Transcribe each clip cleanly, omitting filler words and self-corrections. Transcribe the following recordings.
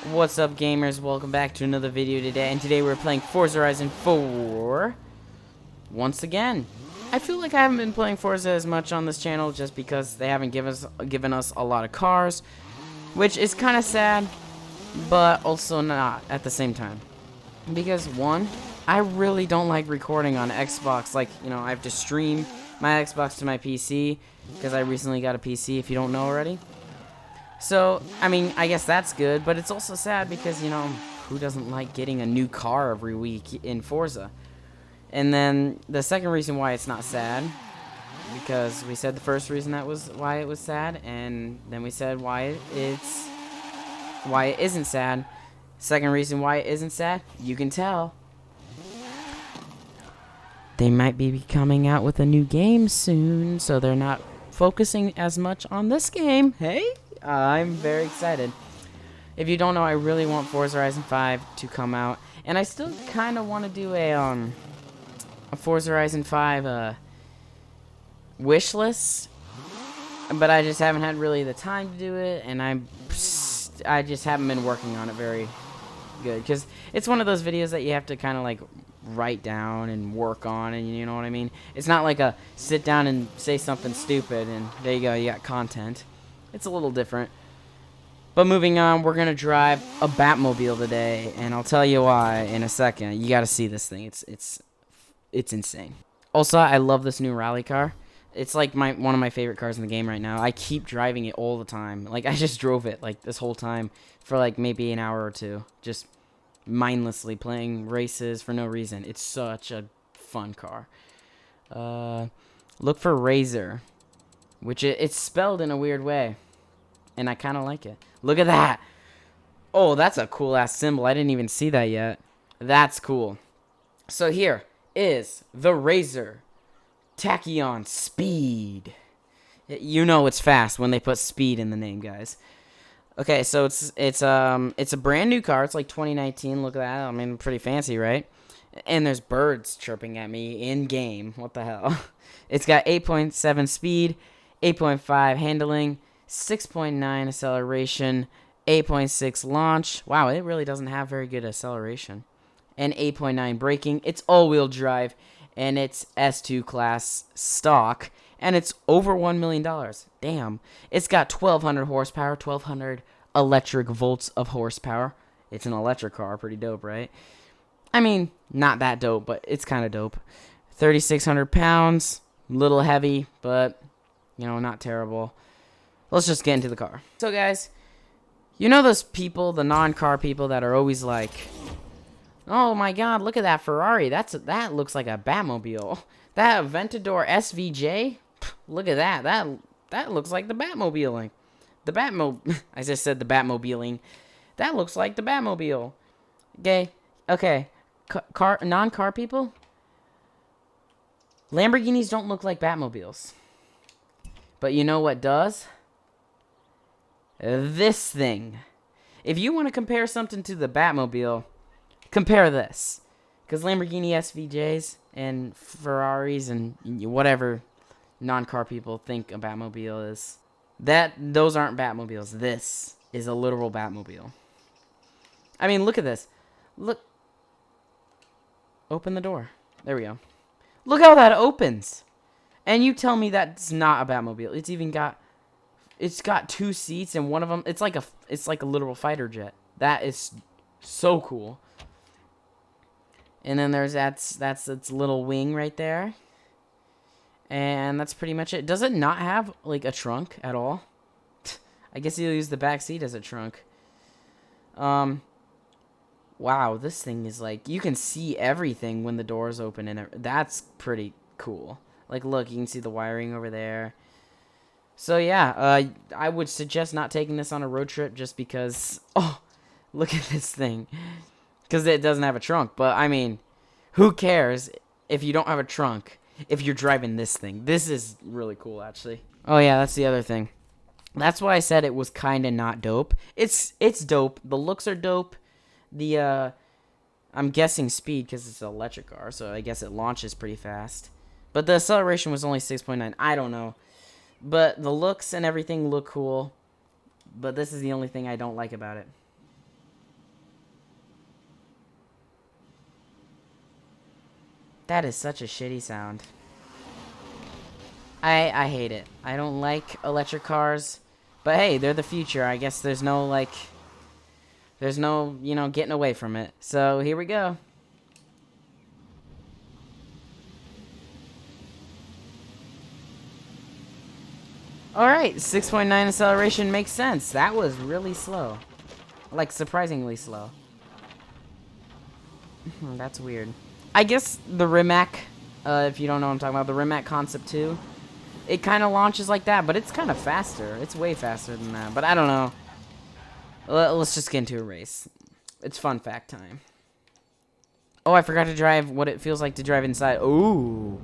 What's up, gamers? Welcome back to another video today, and today we're playing Forza Horizon 4 once again. I feel like I haven't been playing Forza as much on this channel just because they haven't given us a lot of cars, which is kind of sad, but also not at the same time. Because one, I really don't like recording on Xbox. Like, you know, I have to stream my Xbox to my PC because I recently got a PC, if you don't know already. So, I mean, I guess that's good, but it's also sad because, you know, who doesn't like getting a new car every week in Forza? And then the second reason why it's not sad, because we said the first reason that was why it was sad, and then we said why it isn't sad. Second reason why it isn't sad, you can tell. They might be coming out with a new game soon, so they're not focusing as much on this game. Hey? I'm very excited. If you don't know, I really want Forza Horizon 5 to come out, and I still kind of want to do a Forza Horizon 5 wish list, but I just haven't had really the time to do it, and I just haven't been working on it very good, because it's one of those videos that you have to kind of like write down and work on, and you know what I mean? It's not like a sit down and say something stupid and there you go, you got content. It's a little different. But moving on, we're gonna drive a Batmobile today, and I'll tell you why in a second. You gotta see this thing. It's insane. Also, I love this new rally car. It's like one of my favorite cars in the game right now. I keep driving it all the time. Like, I just drove it like this whole time for like maybe an hour or two, just mindlessly playing races for no reason. It's such a fun car. Look for Raesr, which it's spelled in a weird way, and I kind of like it. Look at that. Oh, that's a cool ass symbol. I didn't even see that yet. That's cool. So here is the Raesr Tachyon Speed. You know it's fast when they put speed in the name, guys. Okay, so it's a brand new car. It's like 2019. Look at that. I mean, pretty fancy, right? And there's birds chirping at me in game. What the hell? It's got 8.7 speed, 8.5 handling, 6.9 acceleration, 8.6 launch. Wow, it really doesn't have very good acceleration. And 8.9 braking. It's all-wheel drive, and it's S2 class stock, and it's over $1 million. Damn. It's got 1,200 horsepower, 1,200 electric volts of horsepower. It's an electric car. Pretty dope, right? I mean, not that dope, but it's kind of dope. 3,600 pounds. Little heavy, but, you know, not terrible. Let's just get into the car. So, guys, you know those people, the non-car people that are always like, oh my god, look at that Ferrari. That looks like a Batmobile. That Aventador SVJ, look at that. That looks like the Batmobiling. I just said the Batmobiling. That looks like the Batmobile. Okay. Non-car people? Lamborghinis don't look like Batmobiles. But you know what does? This thing. If you want to compare something to the Batmobile, compare this. Because Lamborghini SVJs and Ferraris and whatever non-car people think a Batmobile is, those aren't Batmobiles. This is a literal Batmobile. I mean, look at this. Look. Open the door. There we go. Look how that opens. And you tell me that's not a Batmobile. It's got 2 seats, and one of them, it's like a literal fighter jet. That is so cool. And then there's that's its little wing right there. And that's pretty much it. Does it not have like a trunk at all? I guess you'll use the back seat as a trunk. Wow, this thing is like, you can see everything when the doors open, and that's pretty cool. Like, look, you can see the wiring over there. So yeah, I would suggest not taking this on a road trip just because, oh, look at this thing. Because it doesn't have a trunk. But, I mean, who cares if you don't have a trunk if you're driving this thing? This is really cool, actually. Oh yeah, that's the other thing. That's why I said it was kind of not dope. It's dope. The looks are dope. I'm guessing speed because it's an electric car, so I guess it launches pretty fast. But the acceleration was only 6.9. I don't know. But the looks and everything look cool. But this is the only thing I don't like about it. That is such a shitty sound. I hate it. I don't like electric cars. But hey, they're the future. I guess there's no, like... There's no, you know, getting away from it. So, here we go. Alright, 6.9 acceleration makes sense. That was really slow. Like, surprisingly slow. That's weird. I guess the Rimac, if you don't know what I'm talking about, the Rimac Concept 2, it kind of launches like that, but it's kind of faster. It's way faster than that, but I don't know. Let's just get into a race. It's fun fact time. Oh, I forgot to drive what it feels like to drive inside. Ooh.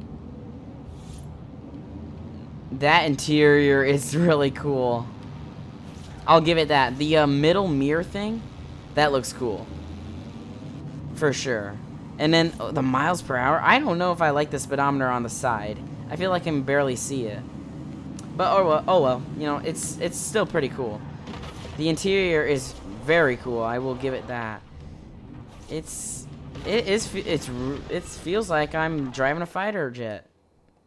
That interior is really cool. I'll give it that. The middle mirror thing, that looks cool. For sure. And then the miles per hour. I don't know if I like the speedometer on the side. I feel like I can barely see it. But oh well. You know, it's still pretty cool. The interior is very cool. I will give it that. It feels like I'm driving a fighter jet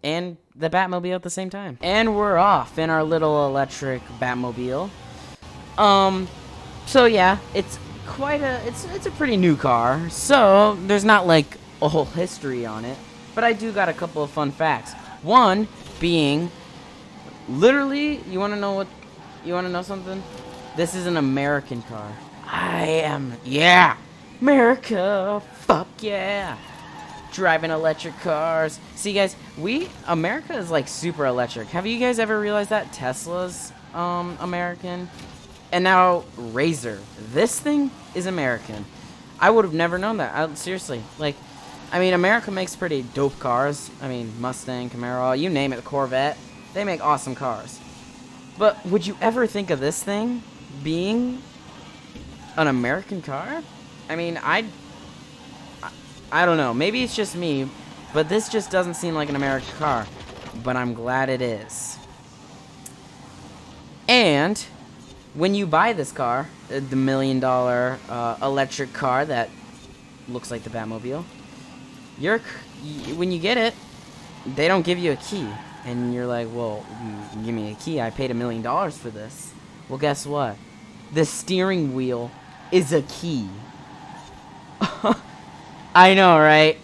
and the Batmobile at the same time. And we're off in our little electric Batmobile. So yeah, it's quite a it's a pretty new car. So there's not like a whole history on it, but I do got a couple of fun facts. One being, literally, you want to know something? This is an American car. Yeah, America, fuck yeah. Driving electric cars. See, guys, America is like super electric. Have you guys ever realized that Tesla's American? And now Raesr, this thing is American. I would have never known that. Seriously, like, I mean, America makes pretty dope cars. I mean, Mustang, Camaro, you name it, Corvette. They make awesome cars. But would you ever think of this thing being an American car? I mean, I don't know. Maybe it's just me, but this just doesn't seem like an American car. But I'm glad it is. And when you buy this car, the $1 million electric car that looks like the Batmobile, when you get it, they don't give you a key. And you're like, well, you give me a key. I paid $1 million for this. Well, guess what? The steering wheel is a key. I know, right?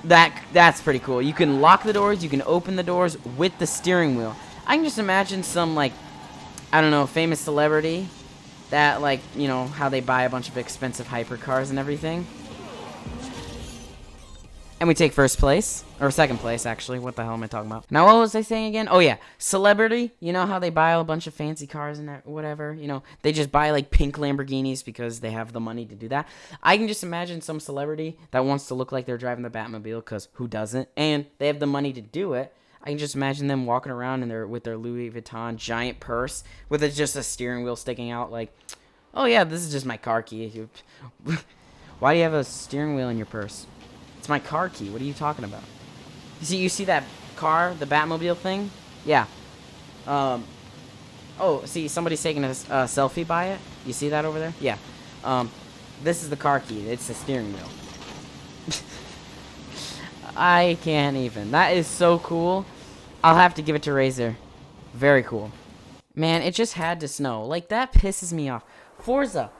That's pretty cool. You can lock the doors, you can open the doors with the steering wheel. I can just imagine some, like, I don't know, famous celebrity that, like, you know, how they buy a bunch of expensive hypercars and everything. And we take first place. Or second place, actually. What the hell am I talking about? Now, what was I saying again? Oh, yeah. Celebrity. You know how they buy a bunch of fancy cars and that, whatever? You know, they just buy, like, pink Lamborghinis because they have the money to do that. I can just imagine some celebrity that wants to look like they're driving the Batmobile, because who doesn't? And they have the money to do it. I can just imagine them walking around with their Louis Vuitton giant purse with just a steering wheel sticking out, like, oh, yeah, this is just my car key. Why do you have a steering wheel in your purse? It's my car key. What are you talking about? You see that car, the Batmobile thing? Yeah. Oh, see, somebody's taking a selfie by it. You see that over there? Yeah. This is the car key. It's the steering wheel. I can't even. That is so cool. I'll have to give it to Raesr. Very cool. Man, it just had to snow. Like, that pisses me off. Forza,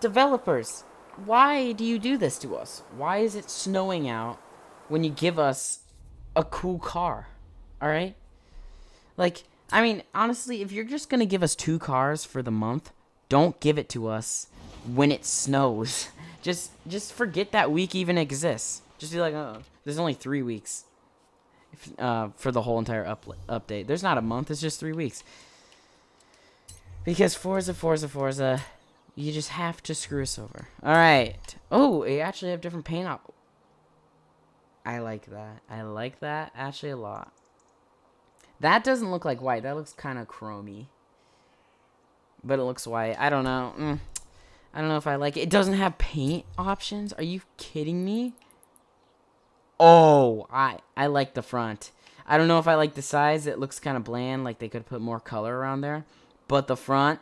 developers, why do you do this to us? Why is it snowing out when you give us a cool car? Alright? Like, I mean, honestly, if you're just gonna give us 2 cars for the month, don't give it to us when it snows. Just forget that week even exists. Just be like, oh, there's only 3 weeks for the whole entire update. There's not a month, it's just 3 weeks. Because Forza, you just have to screw us over. Alright. Oh, you actually have different paint op. I like that. I like that actually a lot. That doesn't look like white. That looks kind of chromy. But it looks white. I don't know. I don't know if I like it. It doesn't have paint options. Are you kidding me? Oh, I like the front. I don't know if I like the size. It looks kind of bland. Like they could put more color around there. But the front,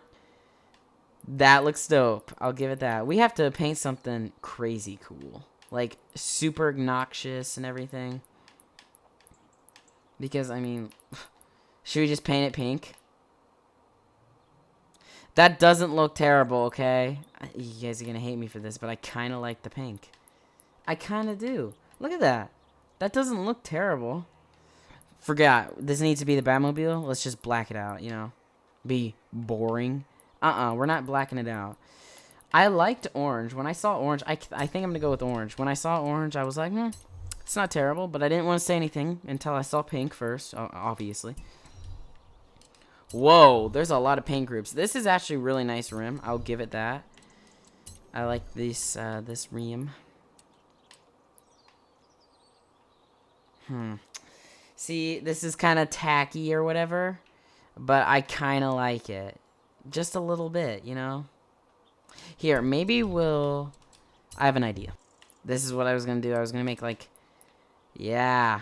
that looks dope. I'll give it that. We have to paint something crazy cool. like super obnoxious and everything. Because I mean, should we just paint it pink? That doesn't look terrible, okay? You guys are gonna hate me for this, but I kind of like the pink. I kind of do. Look at that. That doesn't look terrible. Forgot. This needs to be the Batmobile. Let's just black it out, you know. Be boring. We're not blacking it out. I liked orange. When I saw orange, I think I'm going to go with orange. When I saw orange, I was like, it's not terrible. But I didn't want to say anything until I saw pink first, obviously. Whoa, there's a lot of paint groups. This is actually a really nice rim. I'll give it that. I like this rim. See, this is kind of tacky or whatever, but I kind of like it. Just a little bit, you know? Here, maybe I have an idea. This is what I was going to do. I was going to make like, yeah,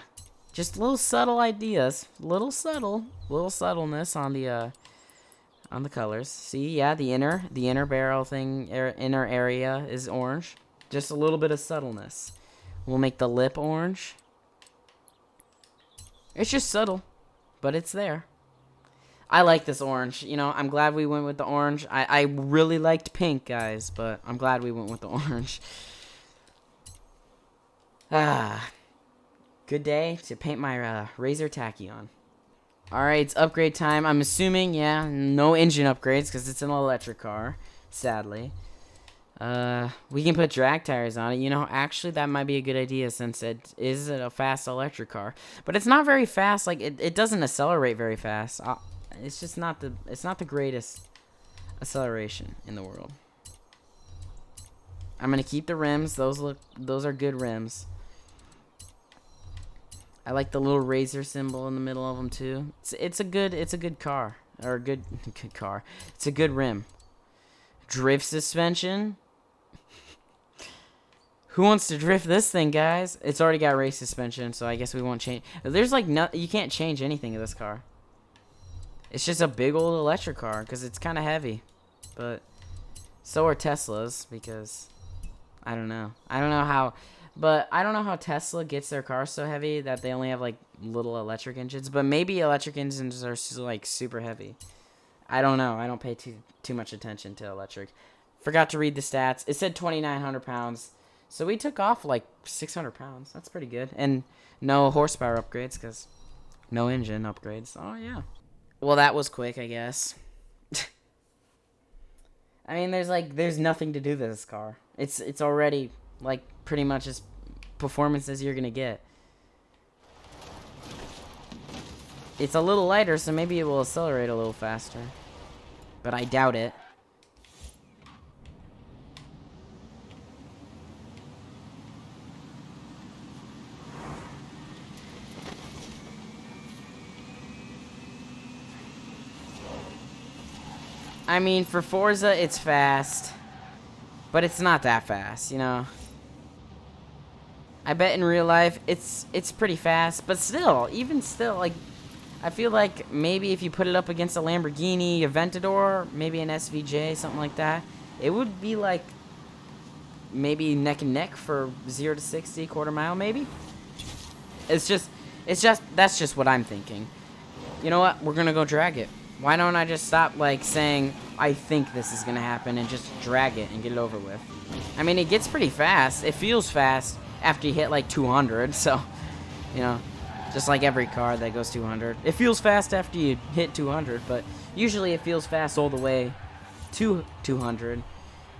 just little subtle ideas. Little subtleness on the colors. See, yeah, the inner barrel thing, inner area is orange. Just a little bit of subtleness. We'll make the lip orange. It's just subtle, but it's there. I like this orange. You know, I'm glad we went with the orange. I really liked pink, guys, but I'm glad we went with the orange. Good day to paint my Raesr Tachyon. Alright, it's upgrade time. I'm assuming, yeah, no engine upgrades because it's an electric car, sadly. We can put drag tires on it. You know, actually, that might be a good idea since it is a fast electric car. But it's not very fast. Like, it doesn't accelerate very fast. It's just not the greatest acceleration in the world. I'm gonna keep the rims. Those are good rims. I like the little Raesr symbol in the middle of them too. It's a good car, or a good car. It's a good rim. Drift suspension. Who wants to drift this thing, guys? It's already got race suspension, so I guess we won't change. There's like you can't change anything of this car. It's just a big old electric car because it's kind of heavy, but so are Teslas because I don't know how Tesla gets their cars so heavy that they only have like little electric engines. But maybe electric engines are like super heavy. I don't know. I don't pay too much attention to electric. Forgot to read the stats. It said 2,900 pounds. So we took off like 600 pounds. That's pretty good. And no horsepower upgrades because no engine upgrades. Oh, yeah. Well, that was quick, I guess. I mean, there's nothing to do to this car. It's already like pretty much as performance as you're going to get. It's a little lighter, so maybe it will accelerate a little faster. But I doubt it. I mean, for Forza, it's fast. But it's not that fast, you know? I bet in real life, it's pretty fast. But still, even still, like, I feel like maybe if you put it up against a Lamborghini Aventador, maybe an SVJ, something like that, it would be like maybe neck and neck for 0 to 60, quarter mile, maybe? That's just what I'm thinking. You know what? We're gonna go drag it. Why don't I just stop, like, saying, I think this is going to happen, and just drag it and get it over with? I mean, it gets pretty fast. It feels fast after you hit, like, 200, so, you know, just like every car that goes 200. It feels fast after you hit 200, but usually it feels fast all the way to 200.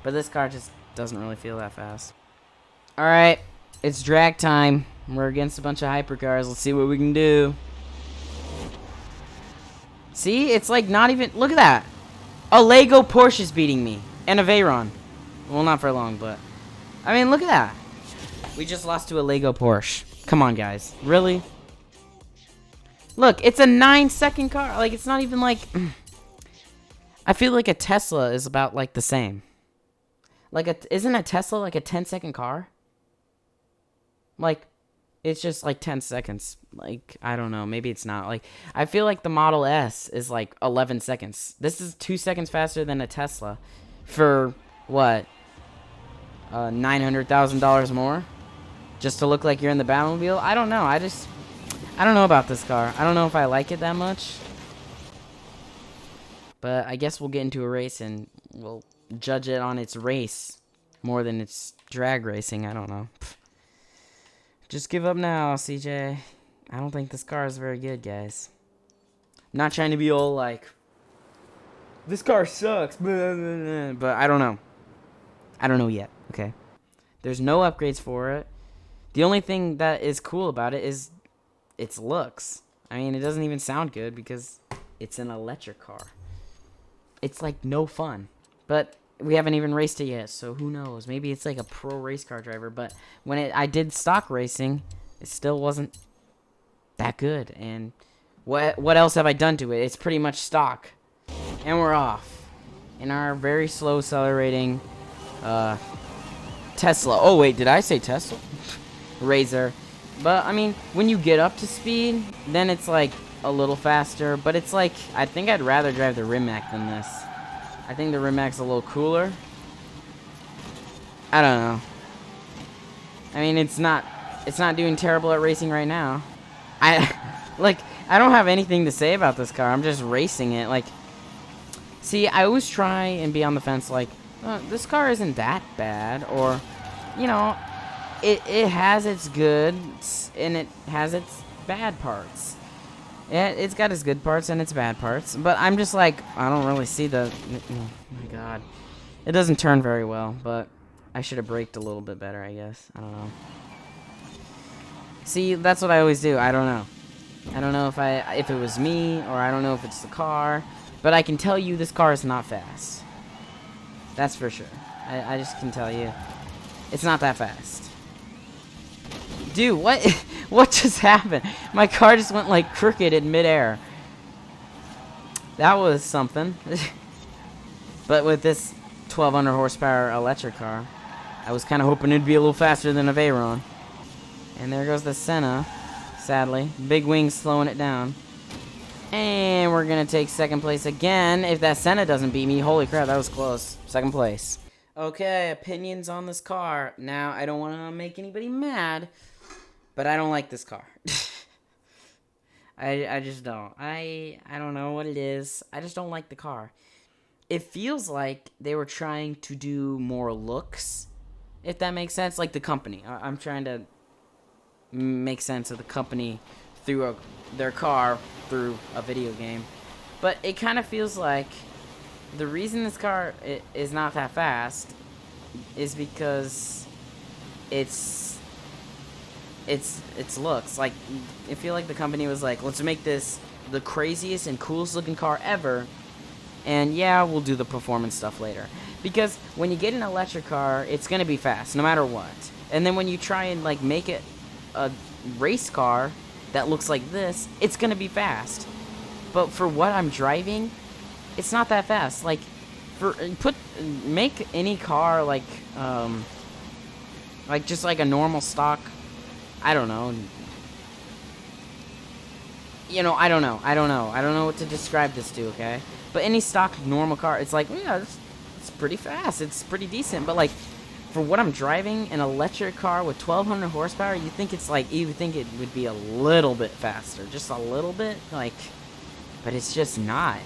But this car just doesn't really feel that fast. Alright, it's drag time. We're against a bunch of hypercars. Let's see what we can do. See, it's like not even... Look at that. A Lego Porsche is beating me. And a Veyron. Well, not for long, but... I mean, look at that. We just lost to a Lego Porsche. Come on, guys. Really? Look, it's a 9-second car. Like, it's not even like... I feel like a Tesla is about, like, the same. Like, isn't a Tesla, like, a 10-second car? Like... It's just like 10 seconds. Like, I don't know. Maybe it's not. Like, I feel like the Model S is like 11 seconds. This is 2 seconds faster than a Tesla. For what? $900,000 more? just to look like you're in the Batmobile. I don't know. I don't know about this car. I don't know if I like it that much. But I guess we'll get into a race and we'll judge it on its race more than its drag racing. I don't know. Just give up now, CJ. I don't think this car is very good, guys. I'm not trying to be all like, this car sucks, but I don't know. I don't know yet, okay? There's no upgrades for it. The only thing that is cool about it is its looks. I mean, it doesn't even sound good because it's an electric car. It's like no fun. But we haven't even raced it yet, so who knows? Maybe it's like a pro race car driver, but when I did stock racing, it still wasn't that good. And what else have I done to it? It's pretty much stock. And we're off in our very slow accelerating Tesla. Oh wait, did I say Tesla? Raesr. But I mean, when you get up to speed, then it's like a little faster, but it's like, I think I'd rather drive the Rimac than this. I think the Rimac's a little cooler. I don't know. I mean, it's not doing terrible at racing right now. I don't have anything to say about this car. I'm just racing it. Like, see, I always try and be on the fence like, this car isn't that bad, or, you know, it has its goods and it has its bad parts. Yeah, it's got its good parts and its bad parts, but I'm just like, I don't really see the, oh my god. It doesn't turn very well, but I should have braked a little bit better, I guess. I don't know. See, that's what I always do. I don't know. I don't know if it was me, or I don't know if it's the car, but I can tell you this car is not fast. That's for sure. I just can tell you. It's not that fast. Dude, what? What just happened? My car just went like crooked in midair. That was something. But with this 1200 horsepower electric car, I was kind of hoping it'd be a little faster than a Veyron. And there goes the Senna, sadly. Big wings slowing it down. And we're going to take second place again. If that Senna doesn't beat me, holy crap, that was close. Second place. Okay, opinions on this car. Now, I don't want to make anybody mad, but I don't like this car. I just don't. I don't know what it is. I just don't like the car. It feels like they were trying to do more looks, if that makes sense. Like the company. I'm trying to make sense of the company through their car through a video game. But it kind of feels like the reason this car is not that fast is because it's looks. Like, I feel like the company was like, let's make this the craziest and coolest looking car ever, and yeah, we'll do the performance stuff later. Because when you get an electric car, it's gonna be fast no matter what. And then when you try and like make it a race car that looks like this, it's gonna be fast. But for what I'm driving, it's not that fast. Like, make any car like just like a normal stock. I don't know. You know, I don't know. I don't know what to describe this to, okay? But any stock normal car, it's like, yeah, it's pretty fast. It's pretty decent. But, like, for what I'm driving, an electric car with 1,200 horsepower, you think it would be a little bit faster. Just a little bit. Like, but it's just not.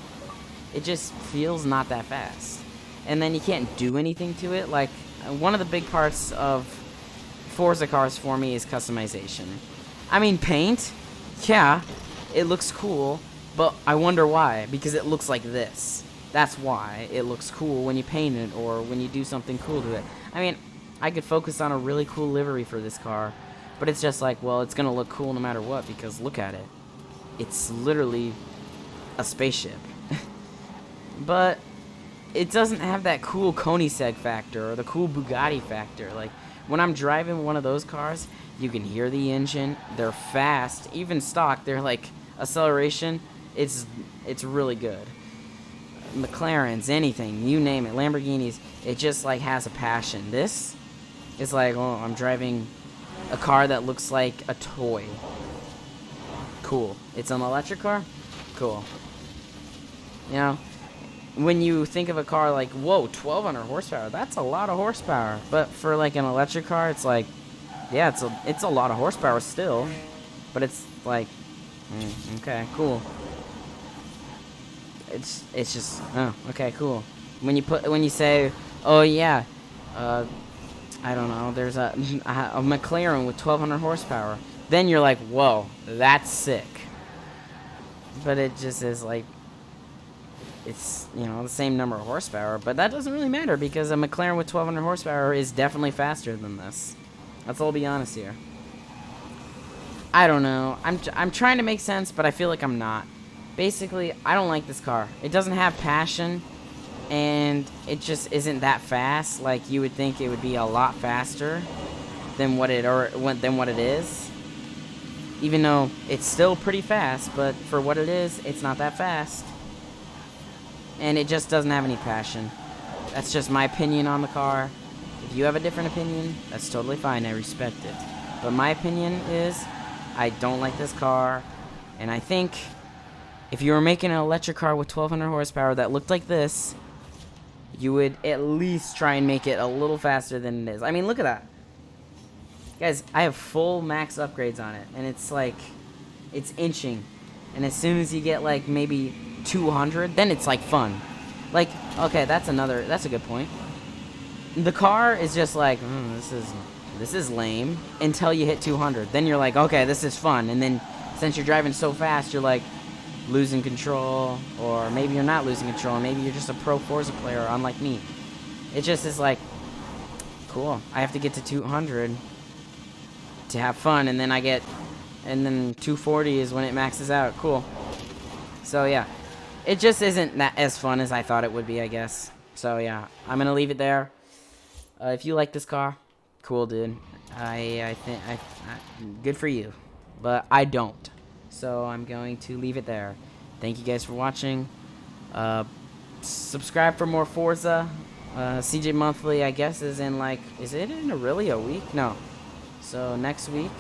It just feels not that fast. And then you can't do anything to it. Like, one of the big parts of Forza cars for me is customization. I mean, paint, yeah, it looks cool, but I wonder why. Because it looks like this. That's why it looks cool when you paint it or when you do something cool to it. I mean, I could focus on a really cool livery for this car, but it's just like, well, it's gonna look cool no matter what, because look at it. It's literally a spaceship. But it doesn't have that cool Koenigsegg factor or the cool Bugatti factor. Like, when I'm driving one of those cars, you can hear the engine. They're fast. Even stock, they're like acceleration. It's really good. McLarens, anything, you name it, Lamborghinis, it just like has a passion. This is like, oh, I'm driving a car that looks like a toy. Cool. It's an electric car? Cool. You know, when you think of a car like, whoa, 1,200 horsepower, that's a lot of horsepower. But for like an electric car, it's like, Yeah, it's a lot of horsepower still, but it's like, okay, cool. It's just, oh, okay, cool. When you say, oh yeah, I don't know, there's a McLaren with 1,200 horsepower, then you're like, whoa, that's sick. But it just is like, it's, you know, the same number of horsepower, but that doesn't really matter because a McLaren with 1,200 horsepower is definitely faster than this. Let's all be honest here. I don't know. I'm trying to make sense, but I feel like I'm not. Basically, I don't like this car. It doesn't have passion, and it just isn't that fast. Like you would think it would be a lot faster than what it is. Even though it's still pretty fast, but for what it is, it's not that fast. And it just doesn't have any passion. That's just my opinion on the car. If you have a different opinion, that's totally fine. I respect it. But my opinion is, I don't like this car. And I think if you were making an electric car with 1,200 horsepower that looked like this, you would at least try and make it a little faster than it is. I mean, look at that. Guys, I have full max upgrades on it. And it's like, it's inching. And as soon as you get like maybe 200, then it's like fun. Like, okay, that's a good point. The car is just like, this is lame until you hit 200. Then you're like, okay, this is fun. And then since you're driving so fast, you're like losing control, or maybe you're not losing control. Maybe you're just a pro Forza player, unlike me. It just is like, cool. I have to get to 200 to have fun, and then and then 240 is when it maxes out. Cool. So yeah, it just isn't that as fun as I thought it would be, I guess. So yeah, I'm gonna leave it there. If you like this car, cool, dude. I think good for you, but I don't. So I'm going to leave it there. Thank you guys for watching. Subscribe for more Forza. CJ Monthly, I guess, is in like, is it in really a week? No. So next week,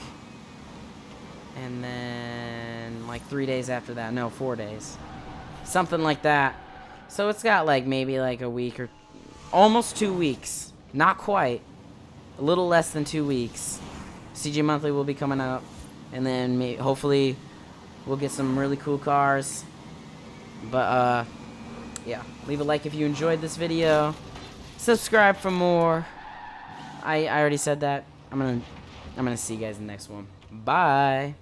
and then like 3 days after that. No, 4 days, something like that. So it's got like maybe like a week or almost 2 weeks. Not quite. A little less than 2 weeks. CJ Monthly will be coming out, and then hopefully we'll get some really cool cars. But yeah, leave a like if you enjoyed this video. Subscribe for more. I already said that. I'm gonna see you guys in the next one. Bye.